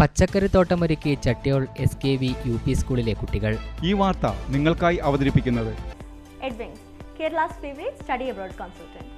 പച്ചക്കറിത്തോട്ടമൊരുക്കി Chattiyol SKV UP സ്കൂളിലെ കുട്ടികൾ. ഈ വാർത്ത നിങ്ങൾക്കായി അവതരിപ്പിക്കുന്നത് Edwings, Kerala's favorite study abroad consultant.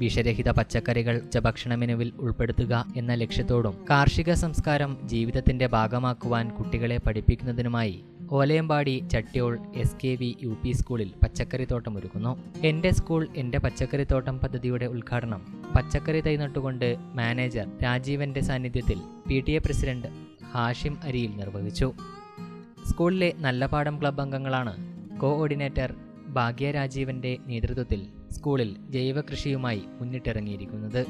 വിഷരഹിത പച്ചക്കറികൾ ഭക്ഷണ മെനുവിൽ ഉൾപ്പെടുത്തുക എന്ന ലക്ഷ്യത്തോടും കാർഷിക സംസ്കാരം ജീവിതത്തിന്റെ ഭാഗമാക്കുവാൻ കുട്ടികളെ പഠിപ്പിക്കുന്നതിനുമായി ഓലയമ്പാടി ചട്ടിയോൾ SKV UP സ്കൂളിൽ പച്ചക്കറിത്തോട്ടമൊരുക്കുന്നു. എൻ്റെ സ്കൂൾ എൻ്റെ പച്ചക്കറിത്തോട്ടം പദ്ധതിയുടെ ഉദ്ഘാടനം പച്ചക്കറി തൈ നട്ടുകൊണ്ട് മാനേജർ രാജീവന്റെ സാന്നിധ്യത്തിൽ PTA പ്രസിഡന്റ് ഹാഷിം അരിയിൽ നിർവഹിച്ചു. സ്കൂളിലെ നല്ലപാഠം ക്ലബ് അംഗങ്ങളാണ് കോഓർഡിനേറ്റർ ഭാഗ്യ രാജീവന്റെ നേതൃത്വത്തിൽ സ്കൂളിൽ ജൈവ കൃഷിയുമായി മുന്നിട്ടിറങ്ങിയിരിക്കുന്നത്.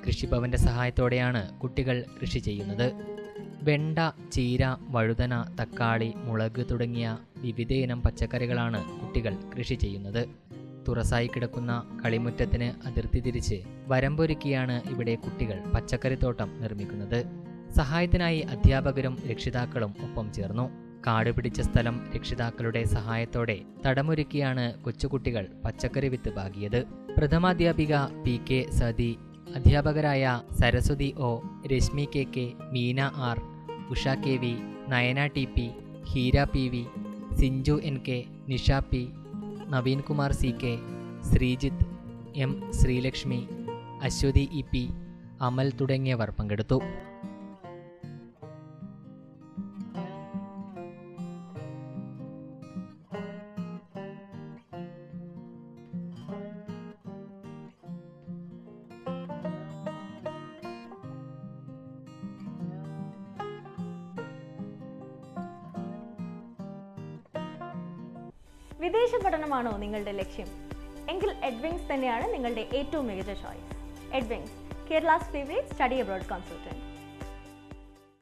കൃഷിഭവന്റെ സഹായത്തോടെയാണ് കുട്ടികൾ കൃഷി ചെയ്യുന്നത്. വെണ്ട, ചീര, വഴുതന, തക്കാളി, മുളക് തുടങ്ങിയ വിവിധയിനം പച്ചക്കറികളാണ് കുട്ടികൾ കൃഷി ചെയ്യുന്നത്. തുറസായി കിടക്കുന്ന കളിമുറ്റത്തിന് അതിർത്തി തിരിച്ച് വരമ്പൊരുക്കിയാണ് ഇവിടെ കുട്ടികൾ പച്ചക്കറിത്തോട്ടം നിർമ്മിക്കുന്നത്. സഹായത്തിനായി അധ്യാപകരും രക്ഷിതാക്കളും ഒപ്പം ചേർന്നു. കാട് പിടിച്ച സ്ഥലം രക്ഷിതാക്കളുടെ സഹായത്തോടെ തടമൊരുക്കിയാണ് കൊച്ചുകുട്ടികൾ പച്ചക്കറി വിത്ത് പാകിയത്. പ്രഥമാധ്യാപിക PK സതി, അധ്യാപകരായ Saraswati O, Rashmi KK, Meena R, Usha KV, Nayana TP, Heera PV, Sinju NK, Nisha P, Naveen Kumar CK, Sreejith M, Sreelakshmi, Aswathy EP, അമൽ തുടങ്ങിയവർ പങ്കെടുത്തു. വിദേശ പഠനമാണോ നിങ്ങളുടെ ലക്ഷ്യം? എങ്കിൽ എഡ്വിങ്സ് തന്നെയാണ് നിങ്ങളുടെ ഏറ്റവും മികച്ച choice. Edwings, Kerala's favorite study abroad consultant.